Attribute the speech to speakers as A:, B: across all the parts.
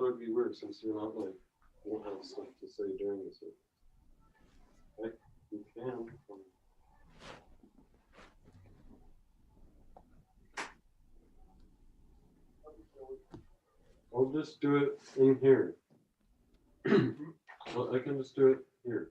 A: it'd be weird since you're not like won't have stuff to say during this. Okay, you can. I'll just do it in here. Well, I can just do it here.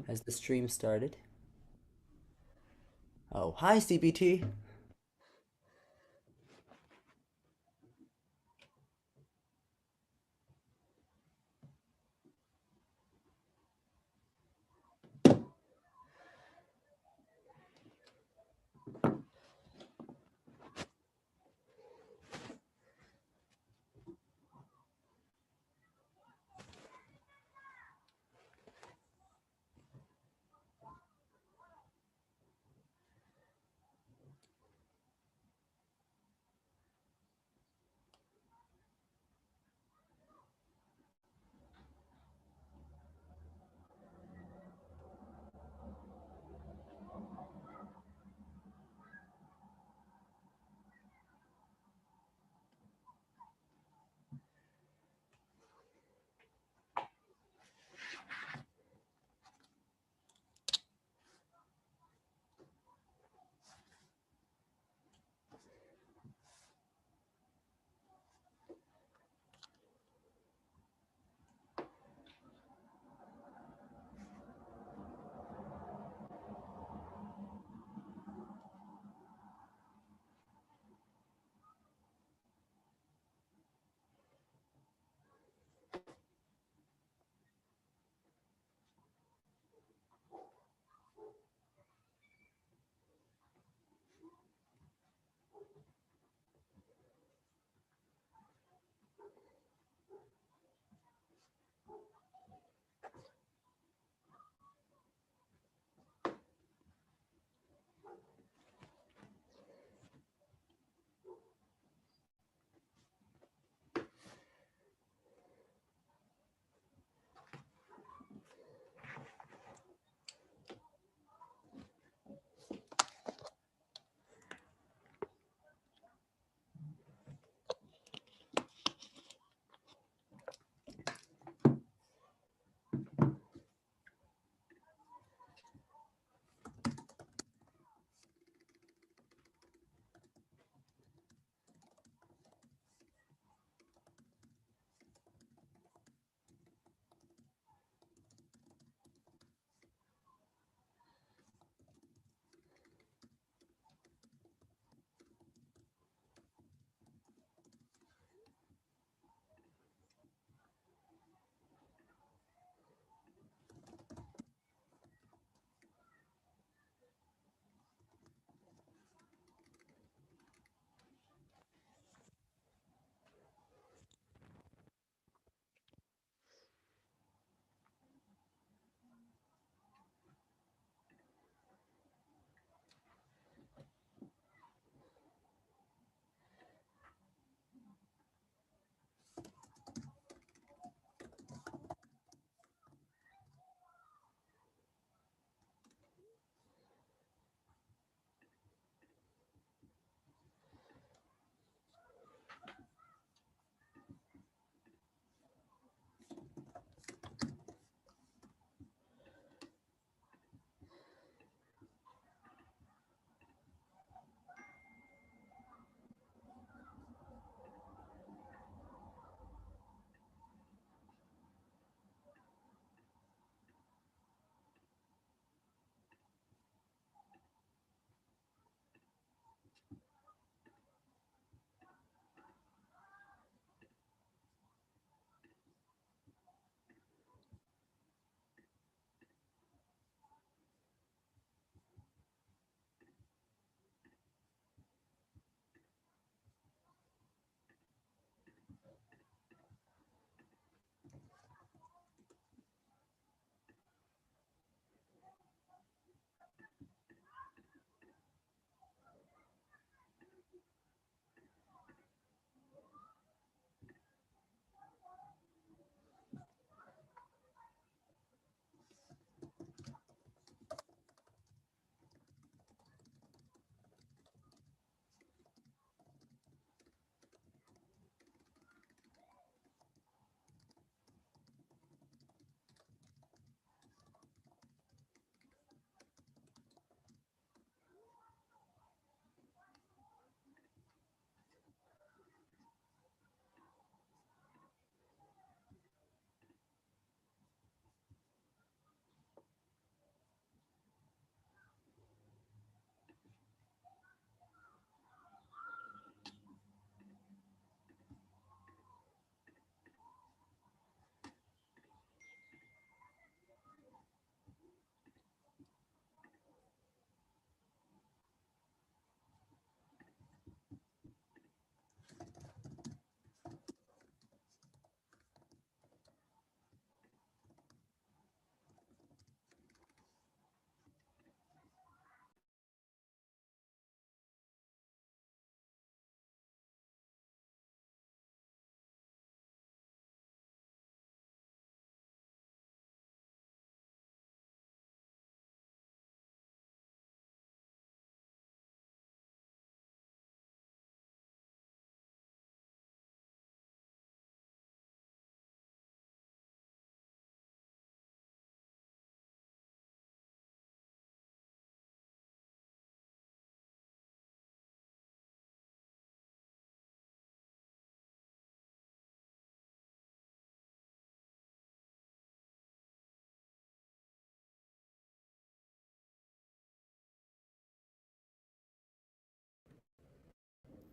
B: Has the stream started? Oh, hi, CBT.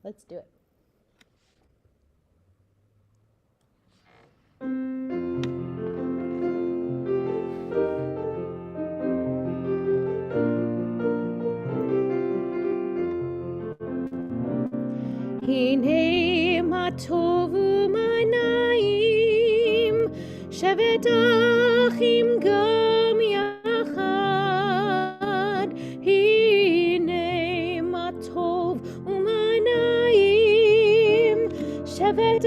C: Let's do it. הנה מה טוב ומה נעים, שבת אחים גם יחד. הנה מה טוב ומה נעים, שבת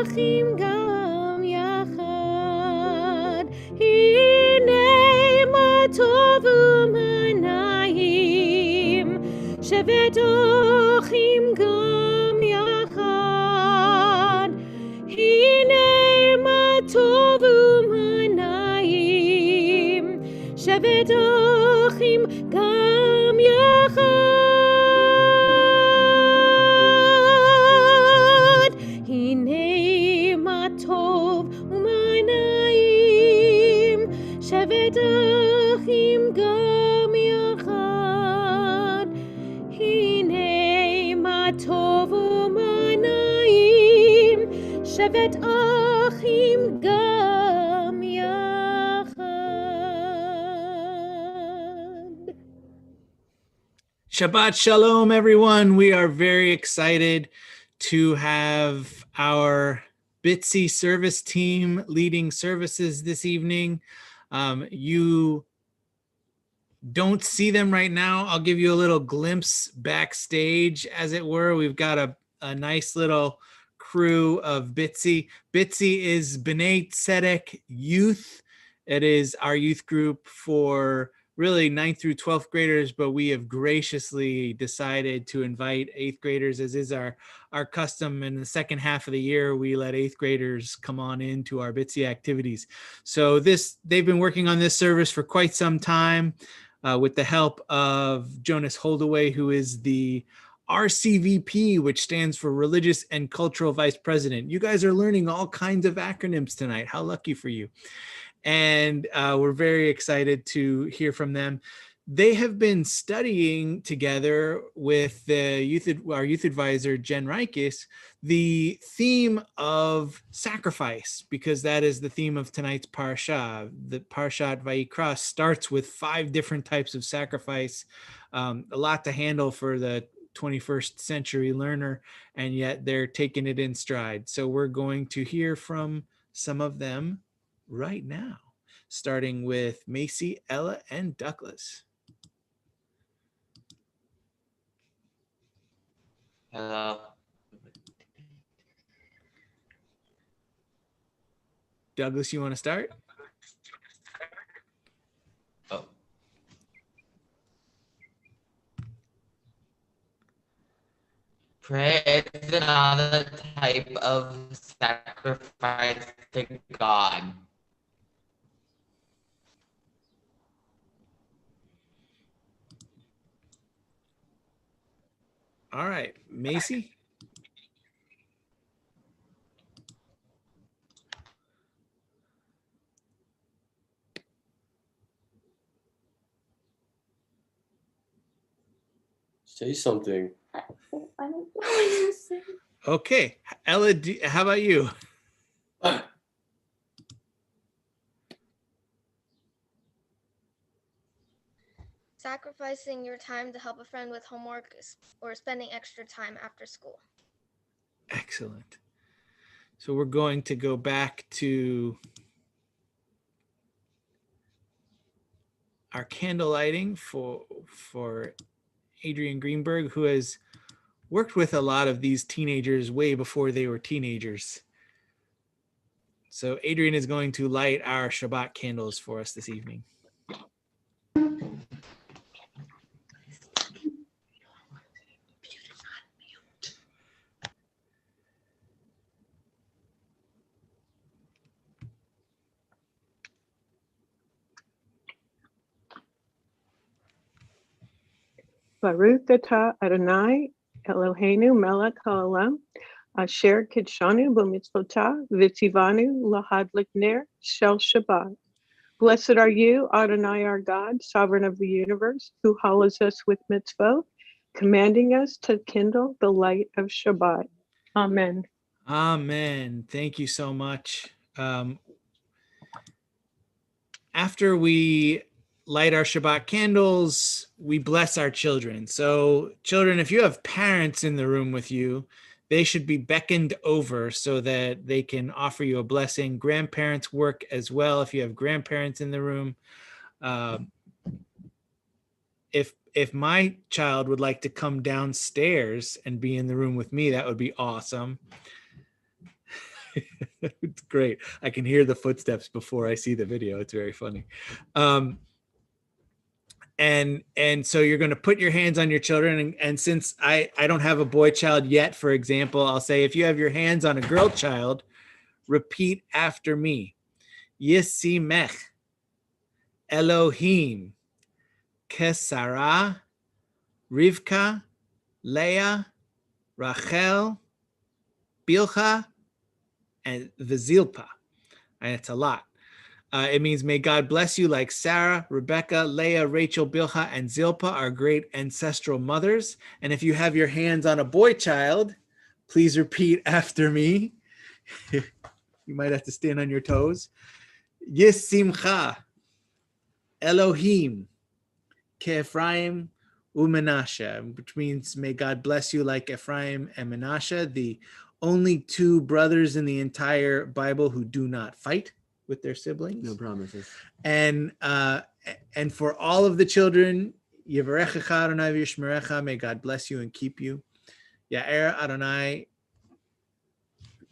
C: אחים גם יחד. הנה מה טוב ומה נעים, שבת אחים גם יחד. הנה מה טוב ומה נעים, שבת אחים גם יחד. הנה מה טוב ומה נעים, שבת אחים גם יחד. הנה מה טוב ומה נעים, שבת אחים גם יחד.
D: Shabbat Shalom, everyone. We are very excited to have our Bitsy service team leading services this evening. You don't see them right now. I'll give you a little glimpse backstage, as it were. We've got a nice little crew of Bitsy. Bitsy is B'nai Tzedek Youth. It is our youth group for really 9th through 12th graders, but we have graciously decided to invite 8th graders, as is our custom. In the second half of the year, we let 8th graders come on into our Bitsy activities. So they've been working on this service for quite some time with the help of Jonas Holdaway, who is the RCVP, which stands for Religious and Cultural Vice President. You guys are learning all kinds of acronyms tonight. How lucky for you. And we're very excited to hear from them. They have been studying together with our youth advisor, Jen Reikis, the theme of sacrifice, because that is the theme of tonight's Parsha. The Parshat Vayikra starts with 5 different types of sacrifice, a lot to handle for the 21st century learner, and yet they're taking it in stride. So we're going to hear from some of them right now, starting with Macy, Ella, and Douglas.
E: Hello.
D: Douglas, you want to start?
E: Oh. Prayer is another type of sacrifice to God.
D: All right, Macy.
A: Say something.
C: I don't know what to say.
D: Okay, Ella, how about you?
F: Sacrificing your time to help a friend with homework or spending extra time after school.
D: Excellent. So we're going to go back to our candle lighting for Adrian Greenberg, who has worked with a lot of these teenagers way before they were teenagers. So Adrian is going to light our Shabbat candles for us this evening.
G: Baruch atah Adonai Eloheinu melech haolam asher kidshanu b'mitzvotah v'tzivanu lahadlik ner shel Shabbat. Blessed are you, Adonai our God, sovereign of the universe, who hallows us with mitzvot commanding us to kindle the light of Shabbat. Amen.
D: Amen. Thank you so much. After we light our Shabbat candles, we bless our children. So children, if you have parents in the room with you, they should be beckoned over so that they can offer you a blessing. Grandparents work as well if you have grandparents in the room. If my child would like to come downstairs and be in the room with me, that would be awesome. It's great. I can hear the footsteps before I see the video. It's very funny. And so you're going to put your hands on your children. And since I don't have a boy child yet, for example, I'll say, if you have your hands on a girl child, repeat after me. Yisimech Elohim Kesara Rivka Leah Rachel Bilha and Vizilpa. And it's a lot. It means, may God bless you like Sarah, Rebecca, Leah, Rachel, Bilhah, and Zilpah, our great ancestral mothers. And if you have your hands on a boy child, please repeat after me. You might have to stand on your toes. Yisimcha Elohim Ke'Ephraim uMenashe, which means may God bless you like Ephraim and Menashe, the only two brothers in the entire Bible who do not fight with their siblings.
B: No promises.
D: And for all of the children, Yevarechecha Adonai v'yishmerecha, may God bless you and keep you. Ya'er Adonai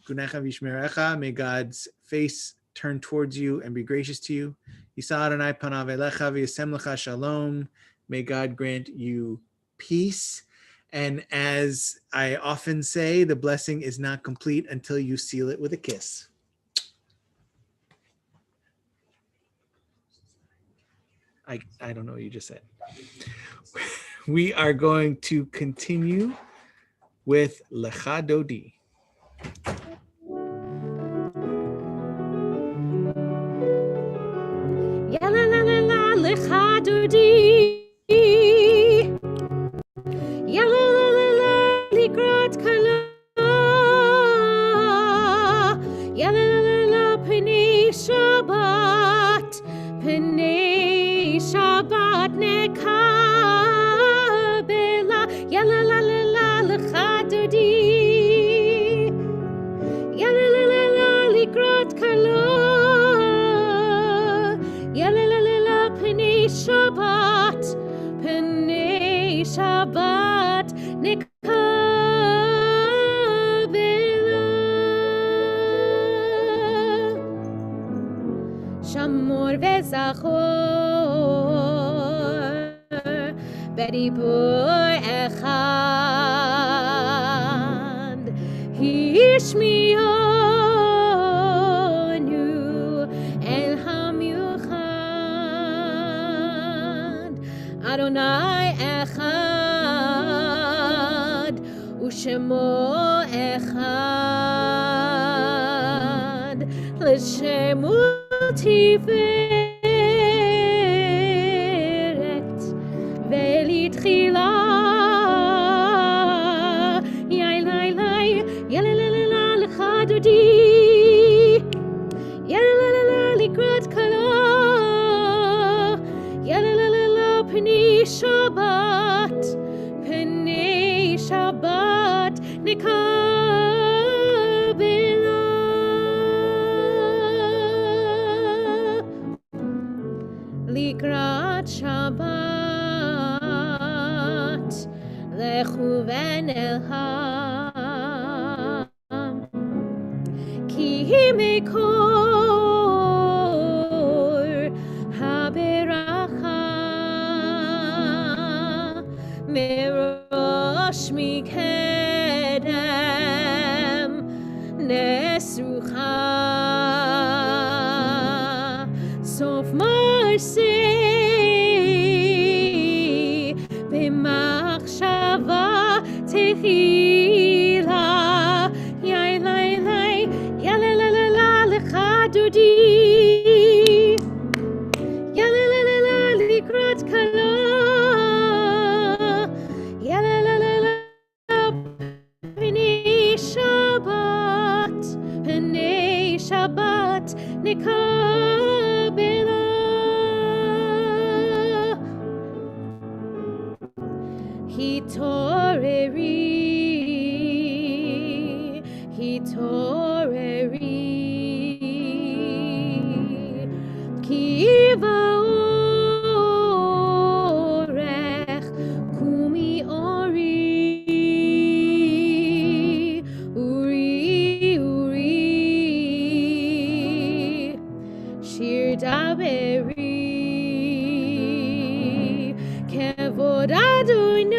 D: gunecha v'yishmerecha, may God's face turn towards you and be gracious to you. Yisa Adonai panav elecha v'yasem lecha shalom, may God grant you peace. And as I often say, the blessing is not complete until you seal it with a kiss. I don't know what you just said. We are going to continue with Lecha Dodi.
C: Ya la la la la lecha dodi. Ya la la la la likrat kala. Ya la la la la penei Shabbat. Penei Shabbat nekabela. Ya la la la la lecha dodi. Ya la la la la likrat kala. Ya la la la la penei Shabbat. Penei Shabbat nekabela. Shamor vezachor beribur echad hishmionu el hamiuchad Adonai echad ushemo echad l'shemu tiferet velitchila yai lai lai yai la la la lecha dodi yai la la la likrat kala yai la la la penei Shabbat nekabela likrat Shabbat lechu v'nelham ki mekor haberacha merosh mikedem nesrucha sof marsi b'machshava techila yai lai lai ya la la la la lecha dodi ya la la la la likrat kala ya la נקבלה התעוררי כי באורך קומי אורי שיר דברי כבוד אדוני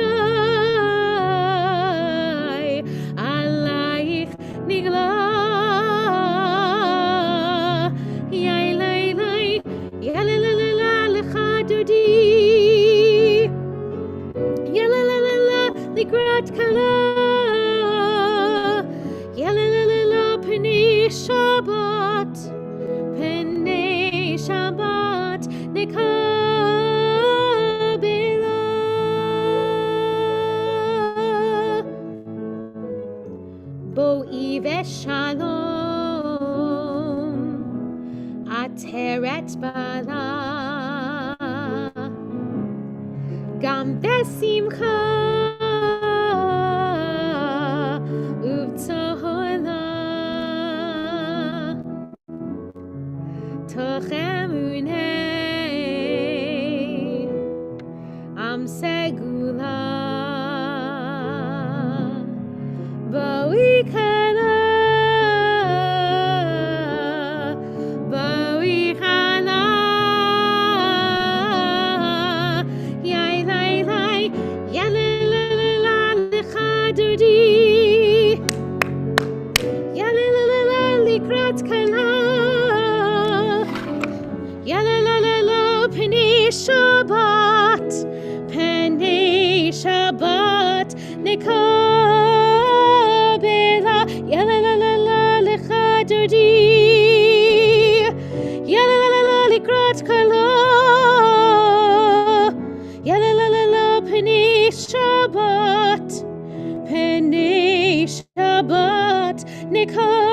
C: עלייך נגלה לך דודי לקראת כלה פני שבת נקבלה בואי ושלום עטרת בלה גם בשמחה ובצהלה תוך אמונה עם סגולה בואי כלה לקראת כלה פני שבת נקבלה לך דודי לקראת כלה פני שבת נקבלה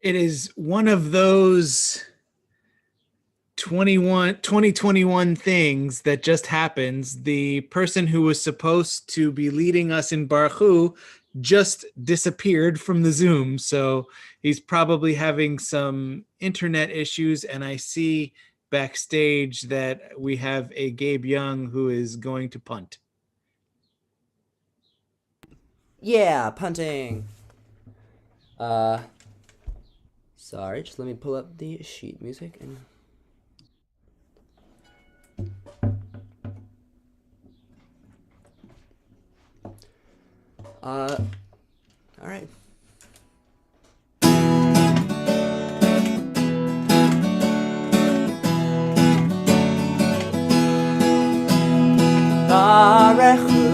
D: It is one of those 2021 things that just happens. The person who was supposed to be leading us in Baruch Hu just disappeared from the Zoom. So he's probably having some internet issues. And I see backstage that we have a Gabe Young who is going to punt.
B: Yeah, punting. Sorry, just let me pull up the sheet music and all right. Baruchu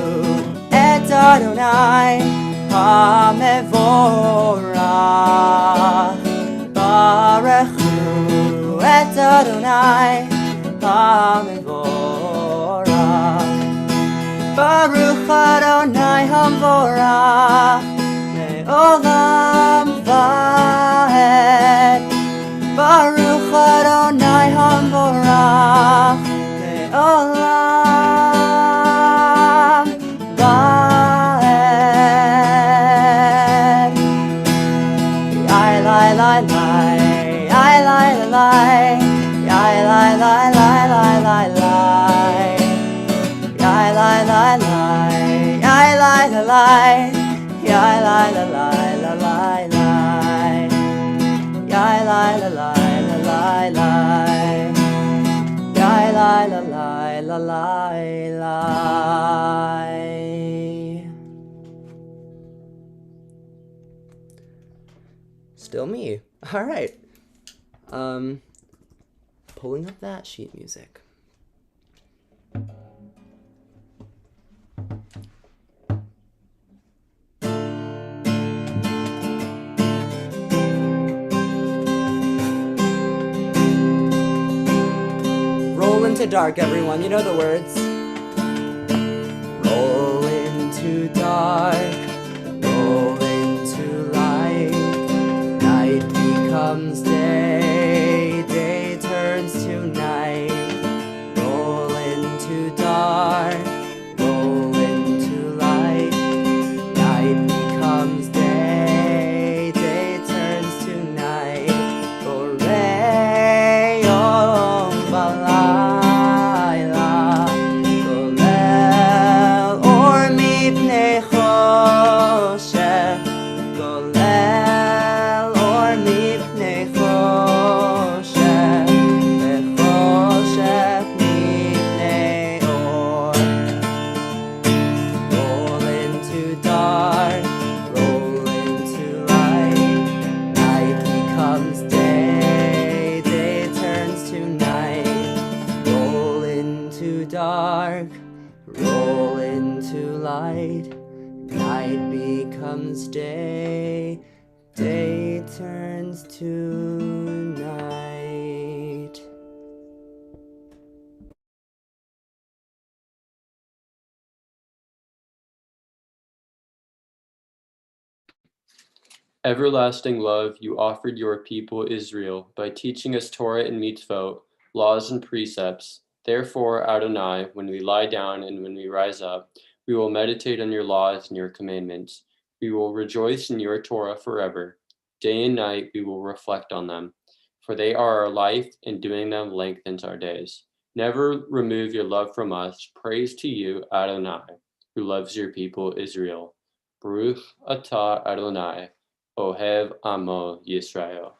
B: et Adonai HaMevorach. Baruchu et Adonai HaMevorach. Baruch Adonai HaMevorach Me'olam Va'ed. Baruch Adonai HaMevorach Me'olam Va'ed. Yai lai lai lai, yai lai lai lai, yai lai lai lai lai lai lai. Yai lai lai lai, yai lai lai lai, yai lai lai lai la lai lai. Yai lai lai lai la lai lai. Yai lai lai lai la lai lai. Still me. All right. Pulling up that sheet music. into dark, everyone. You know the words. Roll into dark, roll into light. Night becomes day, day turns to night. Roll into dark, roll into light. Night becomes day, day turns to night. Borei yom balayla, golel or mipnei choshech, golel or mipnei choshech, vechoshech mipnei or. Roll into dark, roll into light. Night becomes day, day turns to night. Roll into dark, roll into light. Night becomes day, day turns to night.
H: Everlasting love, you offered your people Israel by teaching us Torah and mitzvot, laws and precepts. Therefore, Adonai, when we lie down and when we rise up, we will meditate on your laws and your commandments. We will rejoice in your Torah forever. Day and night we will reflect on them, for they are our life, and doing them lengthens our days. Never remove your love from us. Praise to you, Adonai, who loves your people Israel. Baruch atah Adonai, Ohev Amo Yisrael.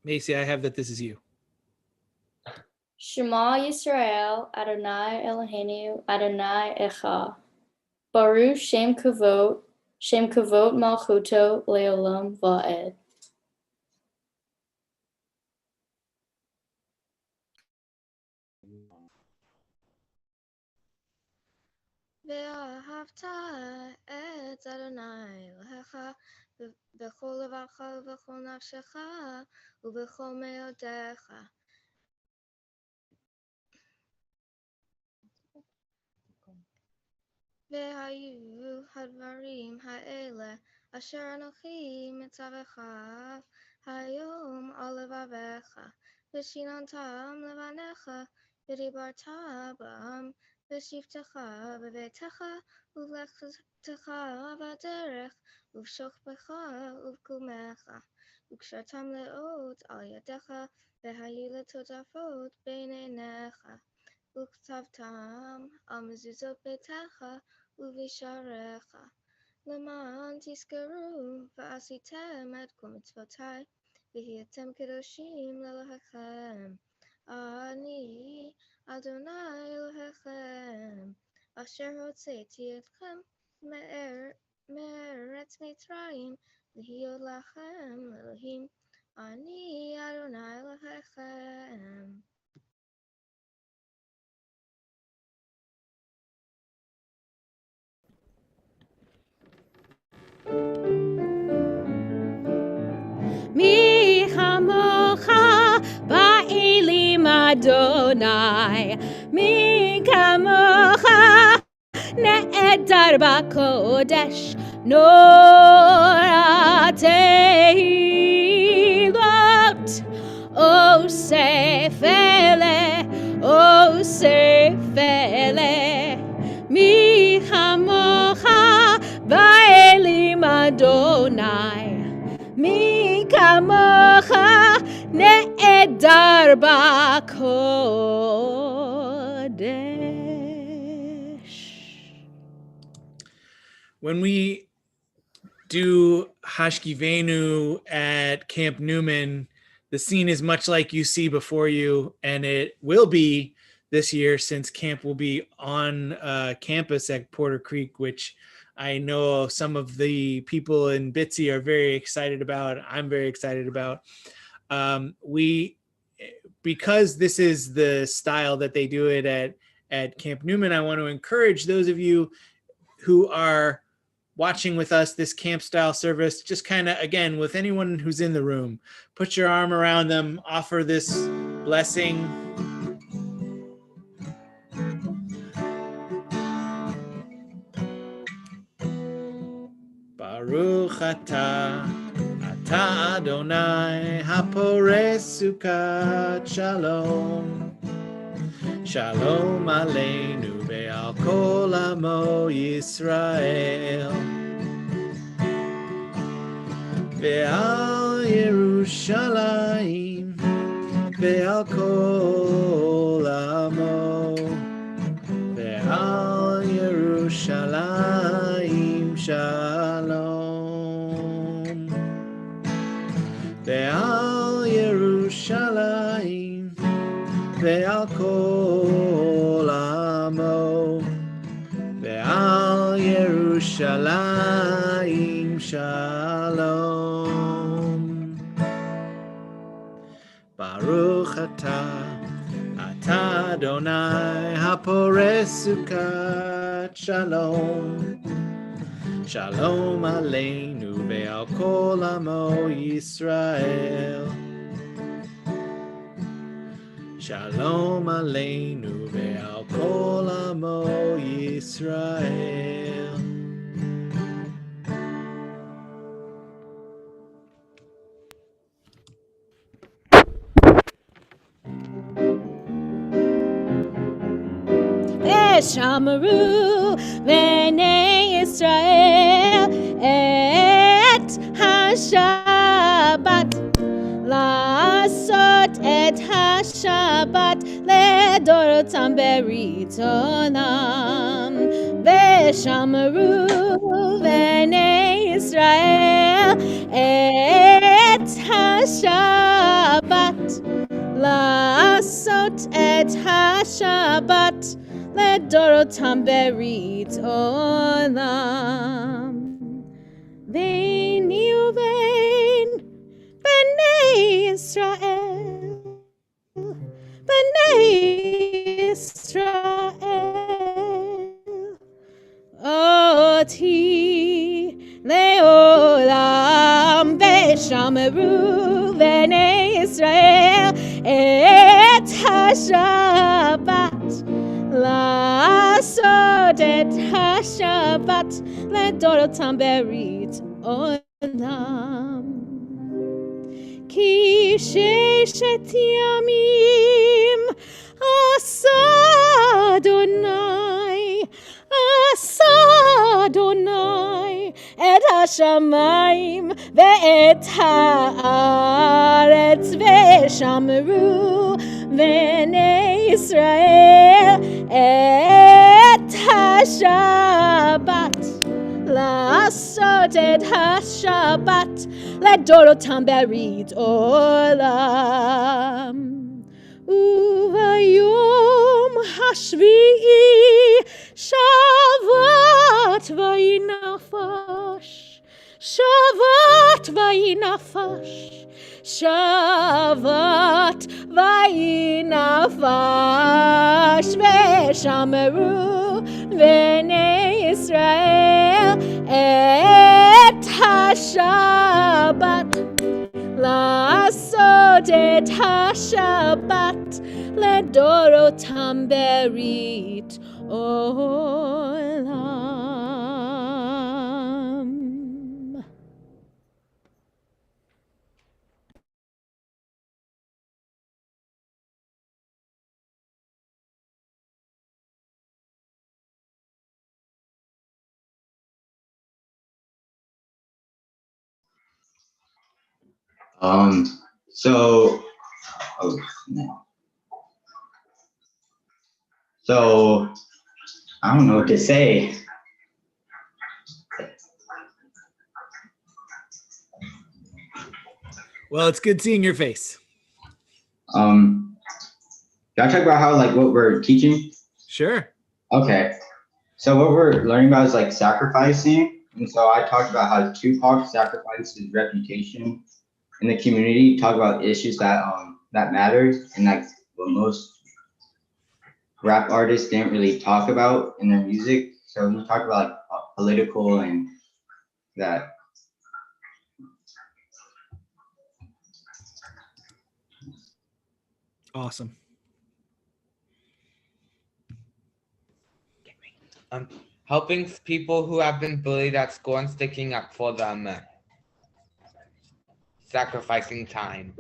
D: Macy, I have that this is you.
I: Shema Yisrael, Adonai Eloheinu, Adonai Echad. Baruch Shem Kavod Malchuto Leolam Va'ed.
F: ואהבת את אדוני אלוהיך בכל לבבך ובכל נפשך ובכל מאודיך. והיו הדברים האלה אשר אנוכי מצווך היום על לבביך, ושיננתם לבניך, ודיברת בם בשבתך בביתך ובלכתך בדרך ובשוכבך ובקומך, וקשרתם לאות על ידיך, והיו לטוטפות בין עיניך, וכתבתם על מזוזות ביתך ובשעריך, למען תזכרו ועשיתם את כל מצוותי, והייתם קדושים לאלוהיכם. אני אדוני אלוהיכם, אשר הוצאתי אתכם מארץ מצרים, להיות לכם אלוהים. אני אדוני אלוהיכם.
C: מי כמוך באלים אדוני, מי כמוך נעדר בקודש, נורא תהילות, אוסף אלה, אוסף אלה. מי כמוך באלים אדוני, מי כמוך נעדר בקודש.
D: When we do Hashkivenu at Camp Newman, the scene is much like you see before you, and it will be this year since camp will be on campus at Porter Creek, which I know some of the people in Bitsy are very excited about. I'm very excited about. Because this is the style that they do it at at Camp Newman. I want to encourage those of you who are watching with us this camp style service, just kind of, again, with anyone who's in the room, put your arm around them, offer this blessing. Baruch atah Adonai haporeh sukat shalom. Shalom aleinu ve'al kol amo Yisrael. Ve'al Yerushalayim ve'al kol amo. Ve'al Yerushalayim shalom. Ve'al Yerushalayim ve'al kol amo. Ve'al Yerushalayim shalom. Baruch atah Adonai haporeh sukat shalom. Shalom aleinu ve'al kol amo Yisrael. Shalom aleinu ve'al kol amo Yisrael.
C: V'shamru b'nei Yisrael et ha-Shabbat, לעשות את השבת לדורותם בריתונם. ושמרו בני ישראל את השבת, לעשות את השבת לדורותם בריתונם. ביני ובין בני ישראל, בני ישראל, אותי לעולם. ושמרו בני ישראל את השבת, לעשות את השבת לדורותם בריתונם. כי ששת ימים עשה אדוני, עשה אדוני את השמיים ואת הארץ. ושמרו בני ישראל את השבת, לעשות את השבת לדורותם ברית עולם. וביום השביעי שבת וינפש, שבת וינפש, שבת וינפש. ושמרו בני ישראל את השבת, לעשות את השבת לדורותם ברית עולם.
J: So I don't know what to say.
D: Well, it's good seeing your face.
J: Can I talk about how, like, what we're teaching?
D: Sure.
J: Okay. So what we're learning about is like sacrificing. And so I talked about how Tupac sacrificed his reputation in the community, talk about issues that that matter, and like what most rap artists didn't really talk about in their music. So he talked about like political and that.
D: Awesome.
E: Helping people who have been bullied at school and sticking up for them. Sacrificing time.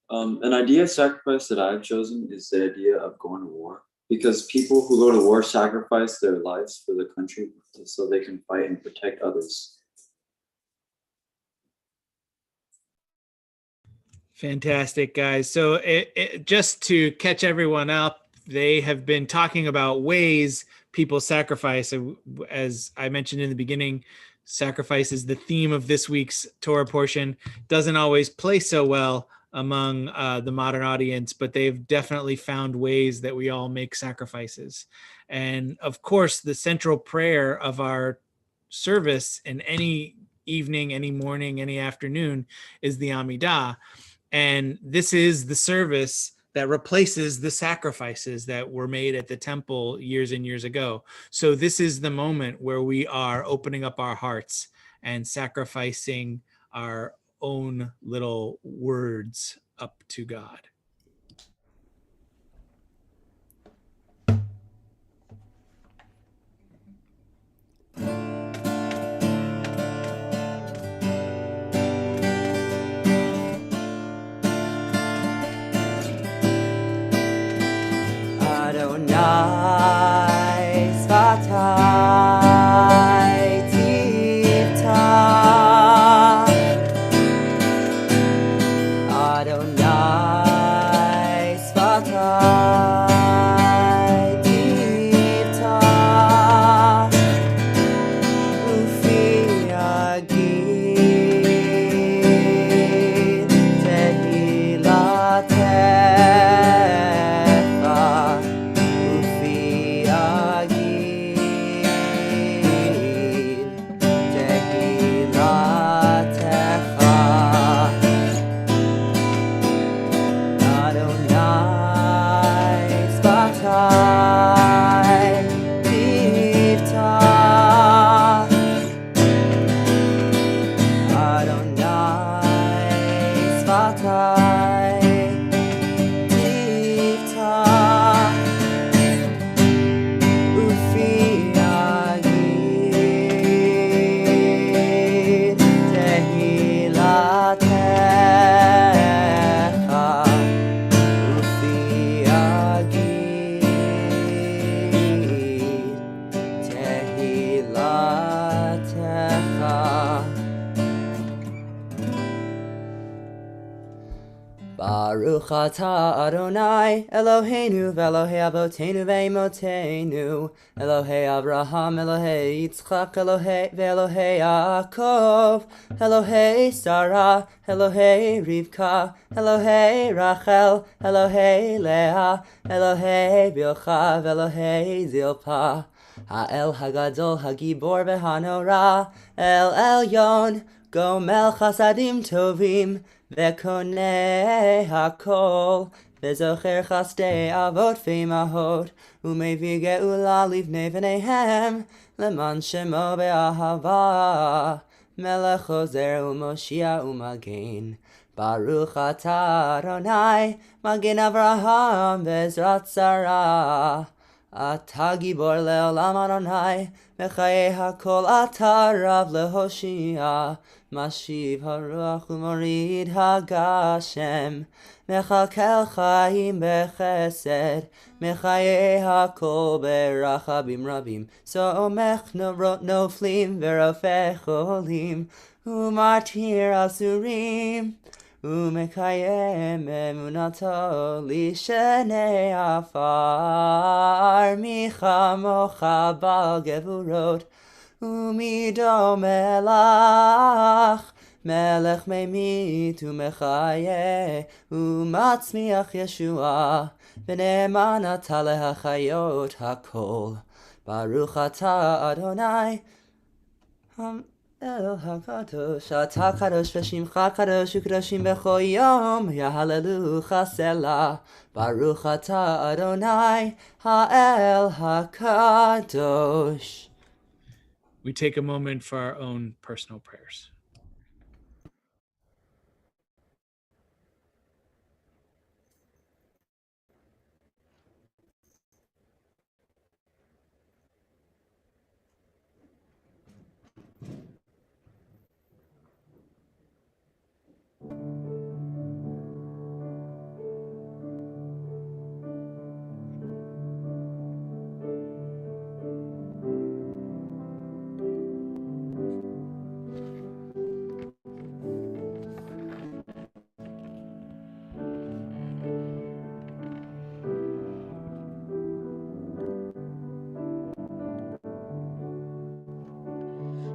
K: An idea of sacrifice that I've chosen is the idea of going to war, because people who go to war sacrifice their lives for the country so they can fight and protect others.
D: Fantastic, guys. So just to catch everyone up, they have been talking about ways people sacrifice. As I mentioned in the beginning, sacrifice is the theme of this week's Torah portion. Doesn't always play so well among the modern audience, but they've definitely found ways that we all make sacrifices. And of course, the central prayer of our service in any evening, any morning, any afternoon is the Amidah. And this is the service that replaces the sacrifices that were made at the temple years and years ago. So this is the moment where we are opening up our hearts and sacrificing our own little words up to God.
B: Adonai Svatai Tifta Adonai Svatai Tifta Ufi Agid Tehilatecha Ufi Agid Tehilatecha Adonai Svatai Tifta Adonai Svatai Tifta Ufi Agid Tehilatecha Ufi Agid Tehilatecha Baruch atah Adonai Eloheinu v'Elohei Avoteinu v'Imotenu Elohei Avraham Elohei Yitzchak Elohei v'Elohei Yaakov Elohei Sarah Elohei Rivka Elohei Rachel Elohei Leah Elohei Bilcha v'Elohei Zilpah Ha'el Hagadol Hagibor v'Hanora El Elyon Gomel Chasadim Tovim Vekonei hakol, vezocher chasdei avot ve'imahot, umevi geula livnei v'neihem, leman shemo be'ahava, melech chozer u'moshia u'magen. Baruch atah Adonai, magen Avraham ve'ezrat Sarah. Atah gibor le'olam Adonai, mechaye hakol atah rav lehoshia. Mashiv haruach u'morid hagashem, mechakel chaim bechesed, mechaye hakol berachabim rabim, somech norot noflim verofech cholim, umartir asurim, umekayem emunato lishenei afar, michamocha bal gevurot, Umido melach, melech memit umechaye, umatzmiach Yeshua, v'ne'eman atah lehachayot hakol. Baruch atah Adonai. El HaKadosh, אתה קדוש ושמך קדוש וקדושים בכל יום, יהללוך סלה, ברוך אתה אדוני, האל HaKadosh.
D: We take a moment for our own personal prayers.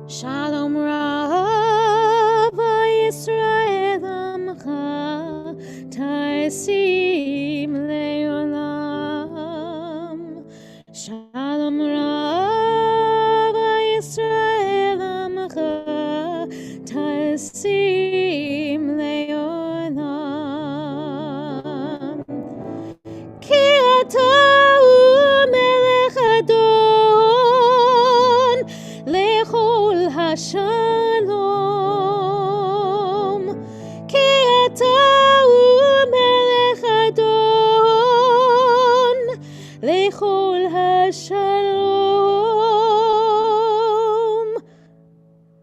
C: Shalom Rav Yisrael Amcha Taisim Leolam. Shalom Rav Yisrael Amcha Taisim Leolam. Ki ata melech adon lechol hashalom. Ki ata melech adon lechol hashalom.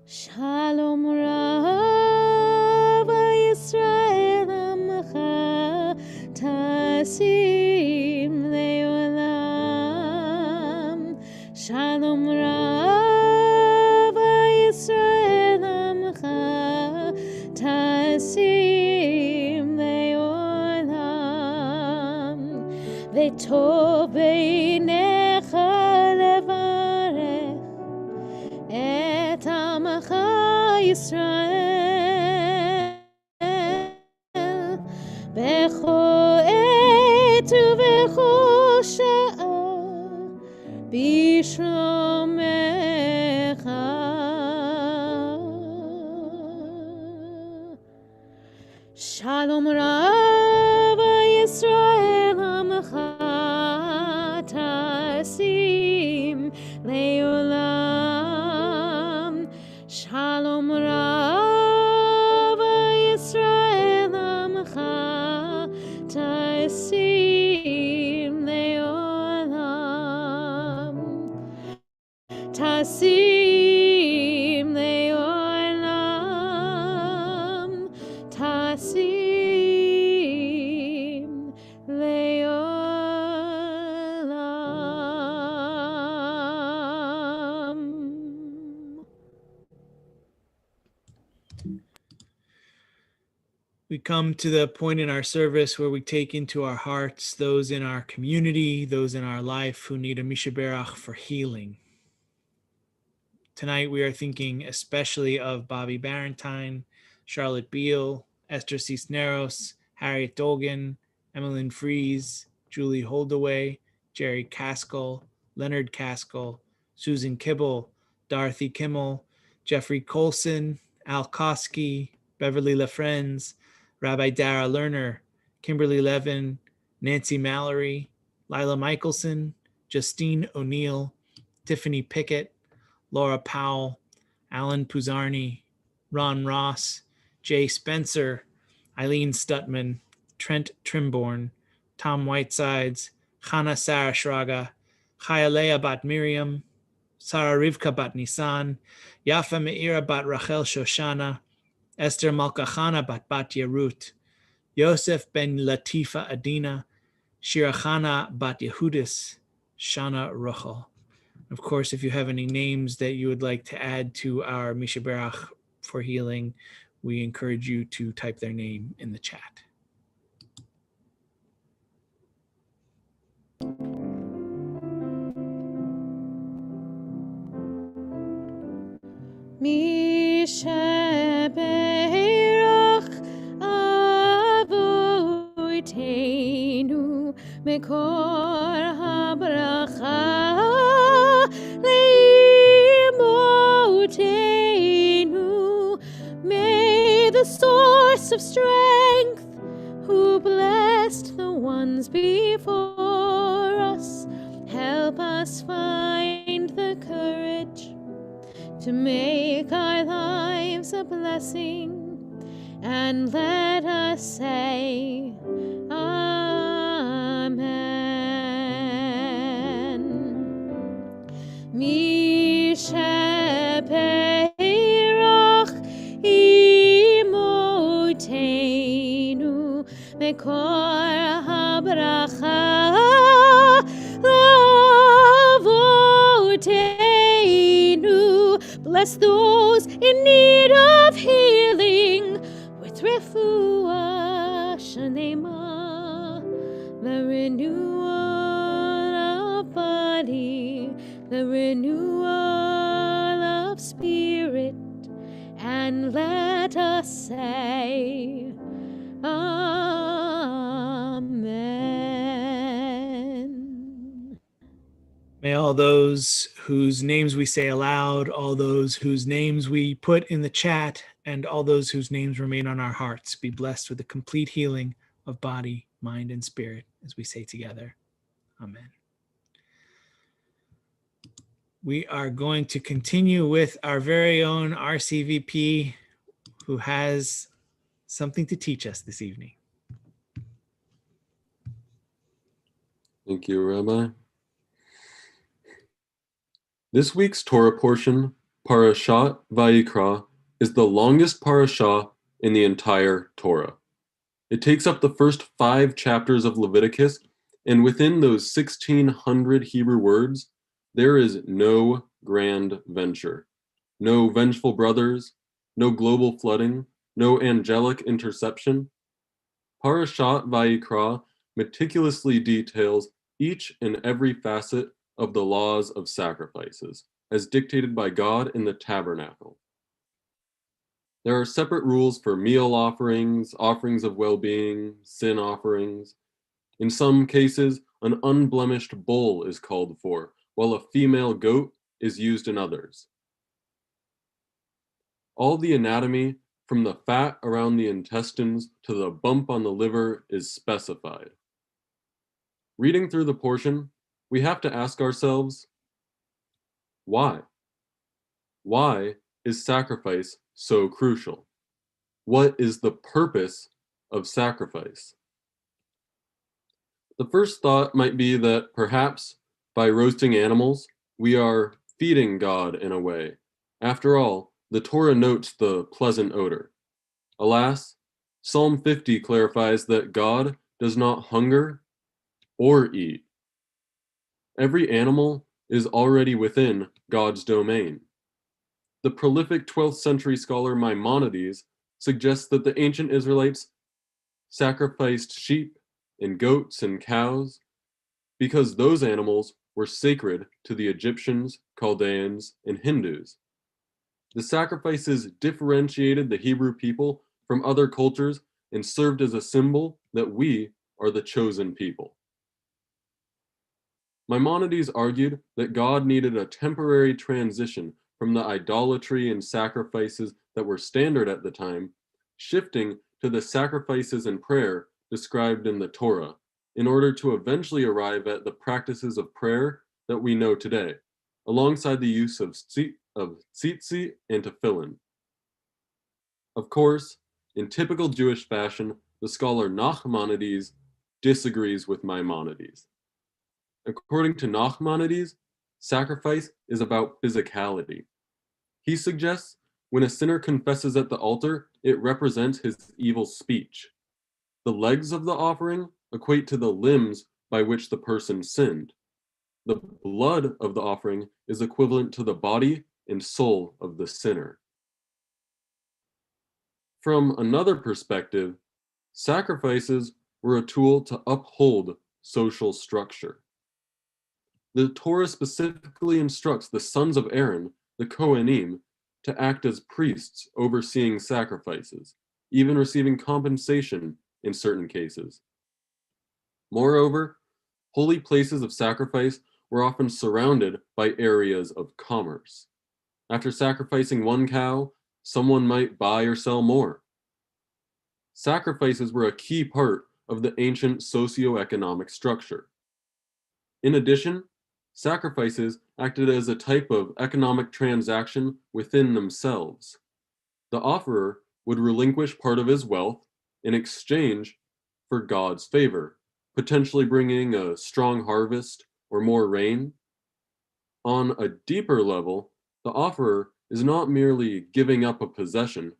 C: Shalom Rav Yisrael Amcha Tasim Leolam. Shalom Rav Yisrael Amcha Tasim Leolam. V'tov beinecha levarech et Amcha Yisrael bechol et uvechol sha'a b'shlomecha. Shalom Rav Yisrael Amcha Tasim Leolam. Shalom Rav Yisrael Amcha Tasim Leolam. Tasim Leolam. Tasim Leolam.
D: We come to the point in our service where we take into our hearts those in our community, those in our life who need a Mishaberach for healing. Tonight we are thinking especially of Bobby Barentine, Charlotte Beal, Esther Cisneros, Harriet Dolgan, Emmeline Fries, Julie Holdaway, Jerry Caskell, Leonard Caskell, Susan Kibble, Dorothy Kimmel, Jeffrey Colson, Al Koski, Beverly LaFrenz, Rabbi Dara Lerner, Kimberly Levin, Nancy Mallory, Lila Michelson, Justine O'Neill, Tiffany Pickett, Laura Powell, Alan Puzarni, Ron Ross, Jay Spencer, Eileen Stutman, Trent Trimborn, Tom Whitesides, Chana Sarah Shraga, Chayalea Bat Miriam, Sarah Rivka Bat Nisan, Yafa Meira Bat Rachel Shoshana, Esther Malkachana Bat Yerut, Yosef Ben Latifa Adina, Shirachana Bat Yehudis, Shana Rochel. Of course, if you have any names that you would like to add to our Mishaberach for healing, we encourage you to type their name in the chat.
C: Mishaberach Avoteinu Mekor HaBracha Leimotenu source of strength, who blessed the ones before us. Help us find the courage to make our lives a blessing, and let us say, Amen. Mi sheperach imotenu mekor habracha lavotenu. Bless those in need of healing with refuah shenema, the renewal of body, the renewal of spirit, and let us say, Amen.
D: May all those whose names we say aloud, all those whose names we put in the chat, and all those whose names remain on our hearts be blessed with a complete healing of body, mind, and spirit as we say together, Amen. We are going to continue with our very own RCVP, who has something to teach us this evening.
L: Thank you, Rabbi. This week's Torah portion, Parashat Vayikra, is the longest parashah in the entire Torah. It takes up the first 5 chapters of Leviticus, and within those 1,600 Hebrew words, there is no grand venture, no vengeful brothers, no global flooding, no angelic interception. Parashat Vayikra meticulously details each and every facet of the laws of sacrifices, as dictated by God in the tabernacle. There are separate rules for meal offerings, offerings of well-being, sin offerings. In some cases, an unblemished bull is called for, while a female goat is used in others. All the anatomy, from the fat around the intestines to the bump on the liver, is specified. Reading through the portion, we have to ask ourselves, why? Why is sacrifice so crucial? What is the purpose of sacrifice? The first thought might be that perhaps by roasting animals, we are feeding God in a way. After all, the Torah notes the pleasant odor. Alas, Psalm 50 clarifies that God does not hunger or eat. Every animal is already within God's domain. The prolific 12th century scholar Maimonides suggests that the ancient Israelites sacrificed sheep and goats and cows because those animals were sacred to the Egyptians, Chaldeans, and Hindus. The sacrifices differentiated the Hebrew people from other cultures and served as a symbol that we are the chosen people. Maimonides argued that God needed a temporary transition from the idolatry and sacrifices that were standard at the time, shifting to the sacrifices and prayer described in the Torah, in order to eventually arrive at the practices of prayer that we know today, alongside the use of tzitzit and tefillin. Of course, in typical Jewish fashion, the scholar Nachmanides disagrees with Maimonides. According to Nachmanides, sacrifice is about physicality. He suggests when a sinner confesses at the altar, it represents his evil speech. The legs of the offering equate to the limbs by which the person sinned. The blood of the offering is equivalent to the body and soul of the sinner. From another perspective, sacrifices were a tool to uphold social structure. The Torah specifically instructs the sons of Aaron, the Kohanim, to act as priests overseeing sacrifices, even receiving compensation in certain cases. Moreover, holy places of sacrifice were often surrounded by areas of commerce. After sacrificing one cow, someone might buy or sell more. sacrifices were a key part of the ancient socioeconomic structure. In addition, sacrifices acted as a type of economic transaction within themselves. The offerer would relinquish part of his wealth in exchange for God's favor, potentially bringing a strong harvest or more rain. On a deeper level, the offerer is not merely giving up a possession,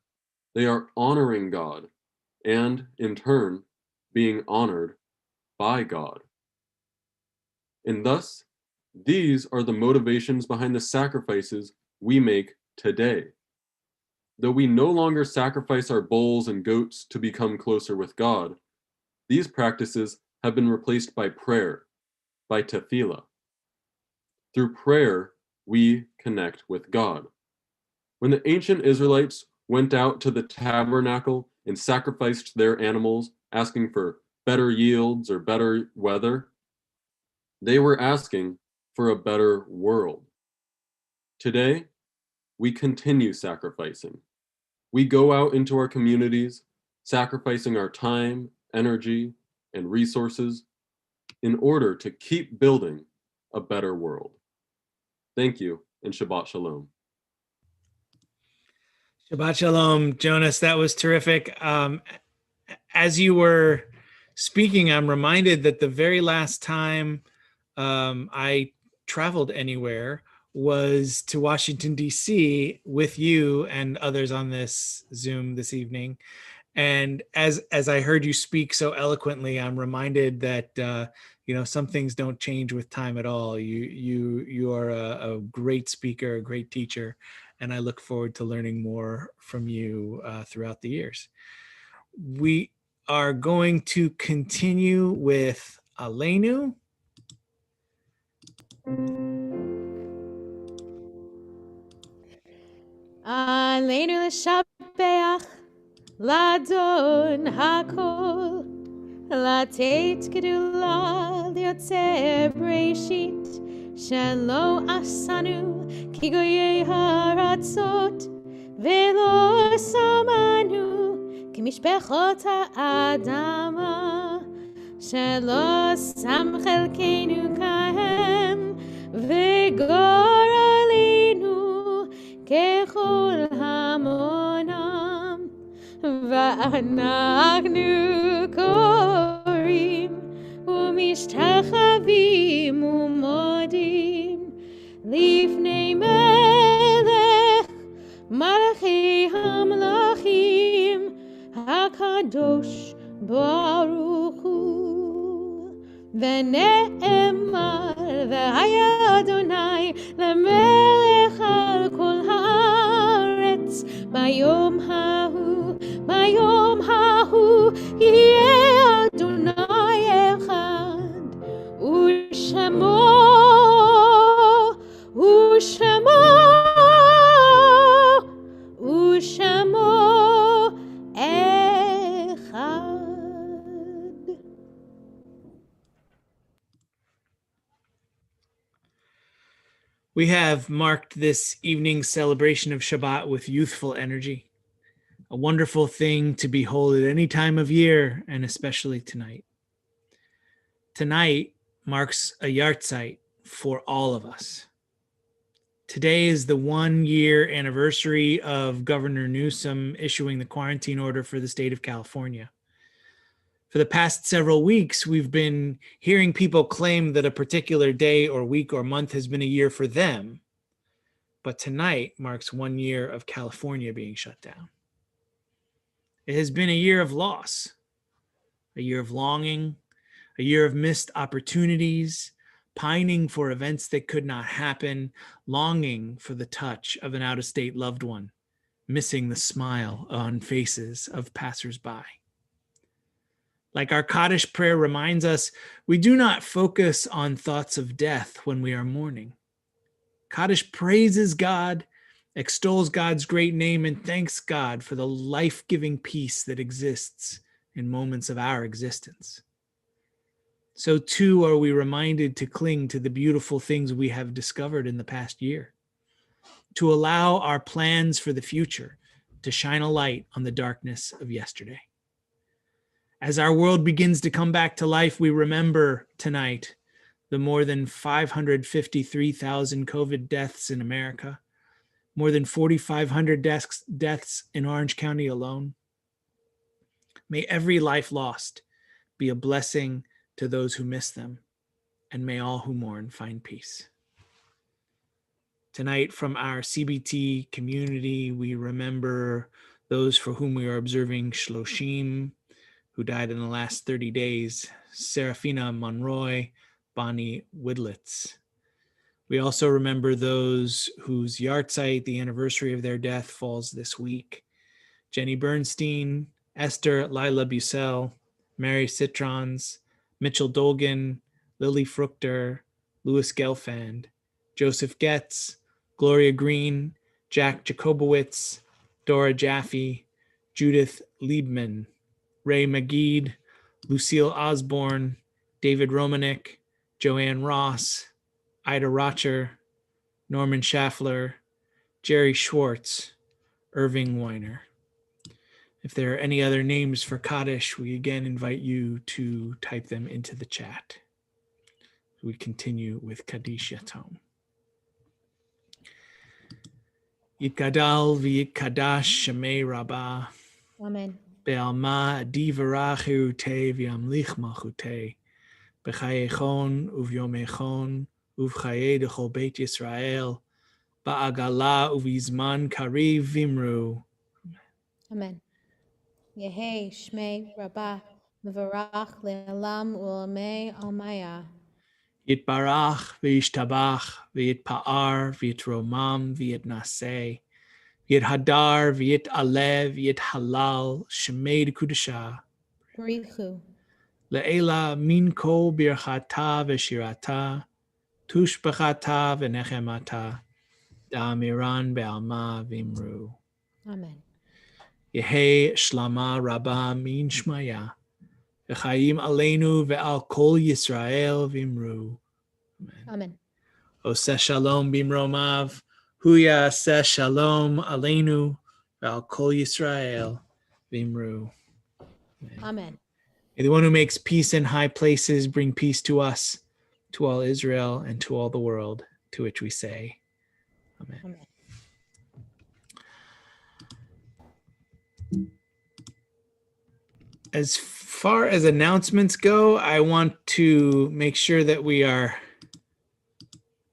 L: they are honoring God and, in turn, being honored by God. And thus, these are the motivations behind the sacrifices we make today. Though we no longer sacrifice our bulls and goats to become closer with God, these practices have been replaced by prayer, by tefillah. Through prayer, we connect with God. When the ancient Israelites went out to the tabernacle and sacrificed their animals, asking for better yields or better weather, they were asking for a better world. Today, we continue sacrificing. We go out into our communities, sacrificing our time, energy, and resources in order to keep building a better world. Thank you, and Shabbat Shalom.
D: Shabbat Shalom, Jonas. That was terrific. As you were speaking, I'm reminded that the very last time I traveled anywhere was to Washington, D.C. with you and others on this Zoom this evening. And as I heard you speak so eloquently, I'm reminded that some things don't change with time at all. You are a great speaker, a great teacher, and I look forward to learning more from you throughout the years. We are going to continue with Aleinu.
C: Aleinu l'shabeach l'adon hakol לתת גדולה ליוצר בראשית שלא עשנו כגויי הארצות ולא שמנו כמשפחות האדמה שלא שם חלקנו כהם וגורלנו ככל המונם ואנחנו קוראים ומשתחווים ומודים לפני מלך מלכי המלכים הקדוש ברוך הוא ונאמר והיה אדוני למלך על כל הארץ ביום ההוא יהיה אדוני אחד ושמו אחד.
D: We have marked this evening's celebration of Shabbat with youthful energy, a wonderful thing to behold at any time of year, and especially tonight. Tonight marks a yahrzeit for all of us. Today is the 1-year anniversary of Governor Newsom issuing the quarantine order for the state of California. For the past several weeks, we've been hearing people claim that a particular day or week or month has been a year for them. But tonight marks 1 year of California being shut down. It has been a year of loss, a year of longing, a year of missed opportunities, pining for events that could not happen, longing for the touch of an out-of-state loved one, missing the smile on faces of passersby. Like our Kaddish prayer reminds us, we do not focus on thoughts of death when we are mourning. Kaddish praises God, extols God's great name, and thanks God for the life-giving peace that exists in moments of our existence. So too are we reminded to cling to the beautiful things we have discovered in the past year, to allow our plans for the future to shine a light on the darkness of yesterday. As our world begins to come back to life, we remember tonight the more than 553,000 COVID deaths in America, more than 4,500 deaths in Orange County alone. May every life lost be a blessing to those who miss them, and may all who mourn find peace. Tonight, from our CBT community, we remember those for whom we are observing Shloshim, who died in the last 30 days, Serafina Monroy, Bonnie Widlitz. We also remember those whose yahrzeit, the anniversary of their death, falls this week. Jenny Bernstein, Esther Lila Bussell, Mary Citrons, Mitchell Dolgan, Lily Fruchter, Louis Gelfand, Joseph Getz, Gloria Green, Jack Jacobowitz, Dora Jaffe, Judith Liebman, Ray Magid, Lucille Osborne, David Romanek, Joanne Ross, Ida Rocher, Norman Schaffler, Jerry Schwartz, Irving Weiner. If there are any other names for Kaddish, we again invite you to type them into the chat. We continue with Kaddish Yatom. Yitgadal v'yitkadash Shemei Rabbah.
C: Amen.
D: Be'alma divarach hirutei v'yamlich malchutei. B'chayechon uvyomechon uv'chayei dechol Beit Yisrael. Ba'agala uv'izman kariv vimru.
C: Amen. Yehei Shmei Rabbah Mevarach Le'olam U'Lamei Almaya.
D: Yitbarach v'yishtabach v'yitpa'ar v'yitromam v'yitnaseh. Yithadar v'yit'alev v'yithalal Shemei Kudashah.
C: Barichu.
D: Le'ela min kol birchata v'shirata tushbachata v'nechemata da'amiran be'alma v'imru.
C: Amen.
D: Yehei shlama rabba min shmaya v'chayim aleinu ve'al kol Yisrael v'imru.
C: Amen.
D: Oseh shalom bimromav huya aseh shalom aleinu ve'al kol Yisrael v'imru.
C: Amen.
D: May the one who makes peace in high places bring peace to us, to all Israel, and to all the world, to which we say, Amen.
C: Amen.
D: As far as announcements go, I want to make sure that we are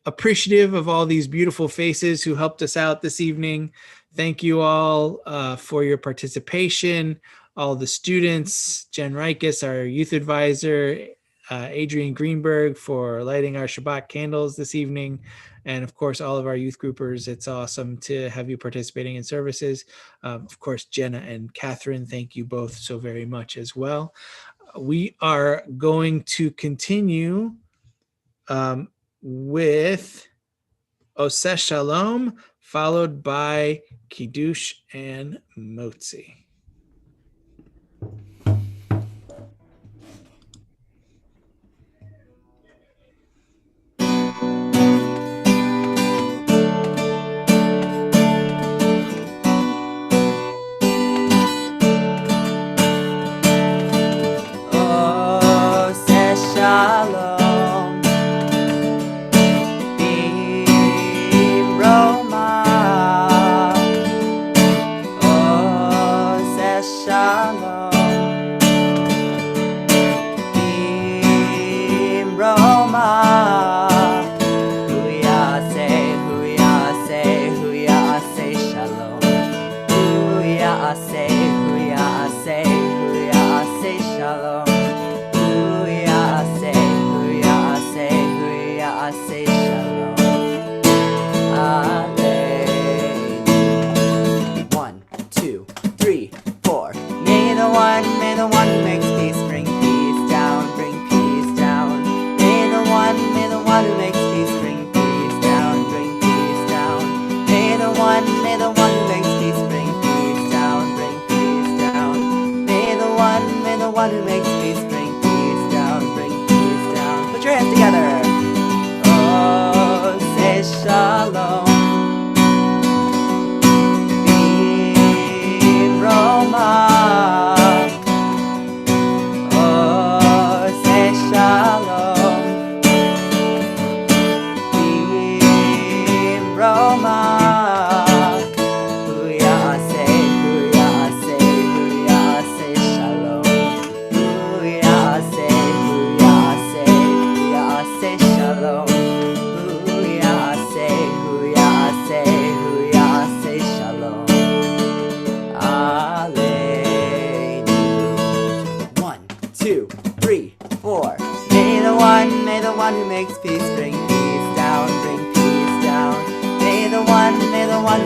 D: appreciative of all these beautiful faces who helped us out this evening. Thank you all for your participation. All the students, Jen Reikus, our youth advisor, Adrian Greenberg for lighting our Shabbat candles this evening, and of course, all of our youth groupers. It's awesome to have you participating in services. Of course, Jenna and Catherine, thank you both so very much as well. We are going to continue with Oseh Shalom, followed by Kiddush and Motzi.
B: Oseh Shalom Bimroma. Oseh Shalom Bimroma. Huyaseh, huyaseh, huyaseh Shalom. Huyaseh, huyaseh, huyaseh Shalom. Huyaseh, huyaseh, huyaseh Shalom. Alleluia. 1, 2, 3, 4. May the one who makes peace bring peace down, bring peace down. May the one who makes peace bring peace down, bring peace down. May the one who makes peace bring peace down, bring peace down. May the one who makes peace bring peace down, bring peace down. Put your hands together. Oh, say shalom. Be Roma. 2, 3, 4. May the one who makes peace bring peace down, bring peace down. May the one who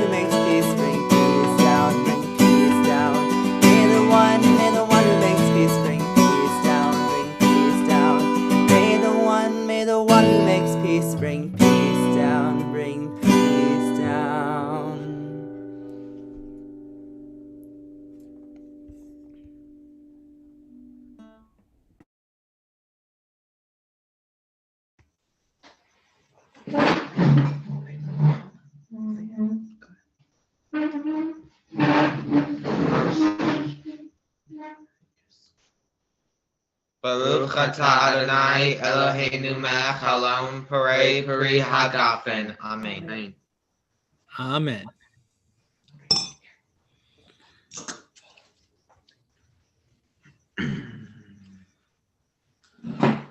B: makes peace bring peace down, bring peace down. May the one who makes peace bring peace down, bring peace down. May the one who makes peace bring peace down, bring peace down.
E: Baruch atah Adonai Eloheinu melech haolam parei peri hagafen. Amen.
D: Amen.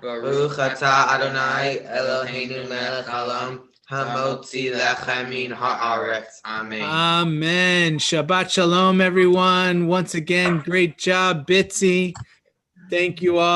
E: Baruch atah Adonai Eloheinu melech haolam hamotzi lechem min haaretz. Amen.
D: Amen. Shabbat shalom, everyone. Once again, great job, Bitsy. Thank you all.